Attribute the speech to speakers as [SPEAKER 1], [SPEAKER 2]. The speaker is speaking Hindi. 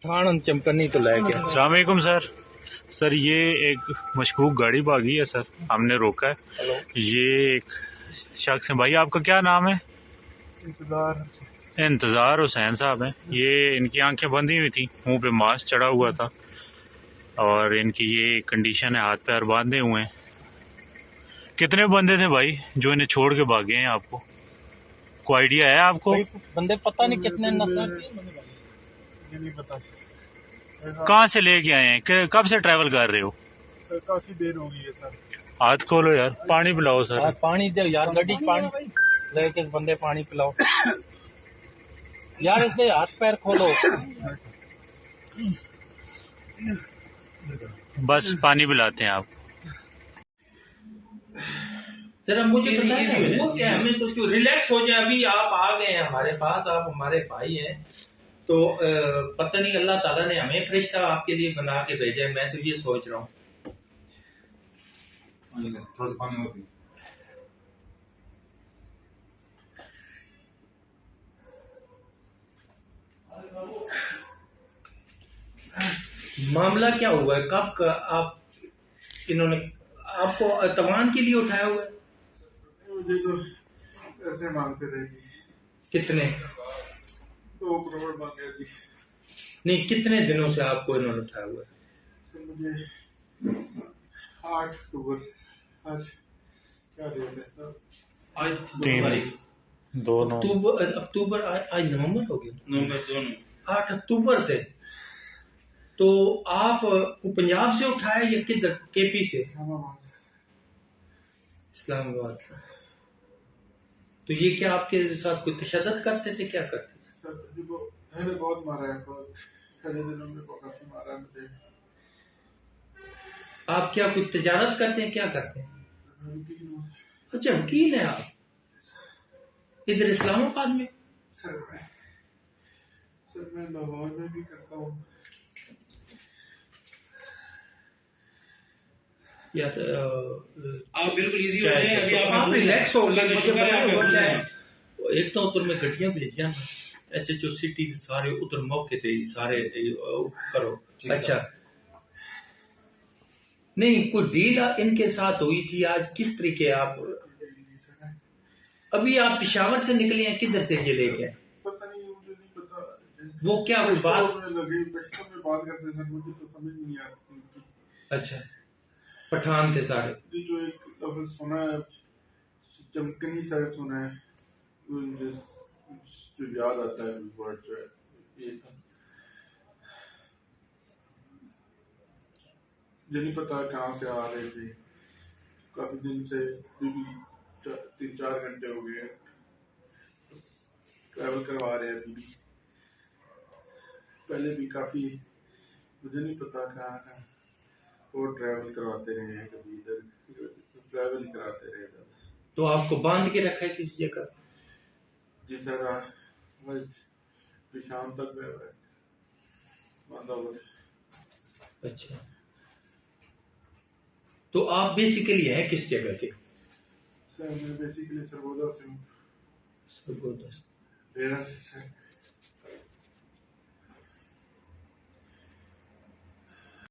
[SPEAKER 1] थान चमकनी तो लेके।
[SPEAKER 2] अस्सलाम वालेकुम सर। सर ये एक मशकूक गाड़ी भागी है सर, हमने रोका है। ये एक शख्स है। भाई आपका क्या नाम है? इंतज़ार हुसैन साहब हैं। ये इनकी आंखें बंधी हुई थी, मुंह पे मास्क चढ़ा हुआ था और इनकी ये कंडीशन है, हाथ पैर बांधे हुए हैं। कितने बंदे थे भाई जो इन्हें छोड़ के भागे हैं? आपको कोई आइडिया है? आपको
[SPEAKER 1] बंदे पता नहीं कितने नस्ल नहीं पता।
[SPEAKER 2] कहाँ से लेके आए हैं? कब से ट्रैवल कर रहे हो?
[SPEAKER 3] सर काफी देर हो गई है सर।
[SPEAKER 2] हाथ खोलो यार, पानी पिलाओ सर।
[SPEAKER 1] पानी दे यार, गड्डी पानी लेके बंदे पानी पिलाओ यार, इसके हाथ पैर खोलो।
[SPEAKER 2] बस पानी पिलाते हैं आप।
[SPEAKER 1] जरा मुझे बताइए वो क्या है, हमें तो रिलैक्स हो जाए। अभी आप आ गए हैं हमारे पास, आप हमारे भाई हैं, तो पता नहीं अल्लाह ताला ने हमें फरिश्ता आपके लिए बना के भेजा है। मैं तो ये सोच रहा हूँ।
[SPEAKER 3] थोड़ा सा पानी और
[SPEAKER 1] मामला क्या हुआ है? कब आप इन्होंने आपको तवान के लिए उठाया हुआ है?
[SPEAKER 3] मुझे तो ऐसे मांगते थे।
[SPEAKER 1] कितने?
[SPEAKER 3] 2 करोड़ मांगे जी।
[SPEAKER 1] नहीं, कितने दिनों से आपको इन्होंने उठाया हुआ है?
[SPEAKER 3] तो मुझे 8 अक्टूबर से आज क्या डेट है?
[SPEAKER 1] आज
[SPEAKER 2] 2
[SPEAKER 1] अक्टूबर आज नवंबर हो गया।
[SPEAKER 3] नवंबर
[SPEAKER 1] 8 अक्टूबर से। तो आप को पंजाब से उठाया या किधर? केपी से? इस्लामाबाद से। तो ये क्या आपके साथ कोई तशद्दुद करते थे? क्या करते थे?
[SPEAKER 3] पहले बहुत मारा है, पहले दिनों में काफी मारा है मुझे।
[SPEAKER 1] आप क्या कोई तजारत करते हैं? क्या करते हैं? अच्छा, वकील है आप इधर इस्लामाबाद में?
[SPEAKER 3] सर मैं लाहौर में भी करता हूँ।
[SPEAKER 1] या
[SPEAKER 4] आप बिल्कुल इजी हो जाए। अभी
[SPEAKER 1] आप रिलैक्स हो।
[SPEAKER 4] मुझे
[SPEAKER 1] एक तो उधर में गड्डियां भेजिया ऐसे जो सिटी सारे उधर मौके थे सारे करो। अच्छा, नहीं कोई डील इनके साथ हुई थी आज? किस तरीके आप अभी आप पेशावर से निकले हैं? किधर से ये लेके आए?
[SPEAKER 3] पता नहीं, मुझे नहीं पता।
[SPEAKER 1] वो क्या कोई बात
[SPEAKER 3] लगी पश्तो में बात करते सर, मुझे तो समझ नहीं आती।
[SPEAKER 1] अच्छा, पठान थे सारे?
[SPEAKER 3] जो एक लफ्ज सुना है चमकनी साहब सुना है, जो याद आता है वर्ड जो है ये था। मुझे नहीं पता कहाँ से आ रहे थे। काफी दिन से 3-4 घंटे हो गए ट्रैवल करवा रहे हैं। अभी भी पहले भी काफी, मुझे नहीं पता कहाँ और ट्रैवल करवाते रहे हैं, कभी इधर ट्रैवल ही कराते रहे।
[SPEAKER 1] तो आपको बांध के रखा है किसी जगह?
[SPEAKER 3] जी सर, शाम तक बांधा हुआ।
[SPEAKER 1] अच्छा, तो आप बेसिकली हैं किस जगह के?
[SPEAKER 3] सर मैं बेसिकली सरगोदा से हूँ।
[SPEAKER 1] सरगोदा से?
[SPEAKER 3] डेरा से सर।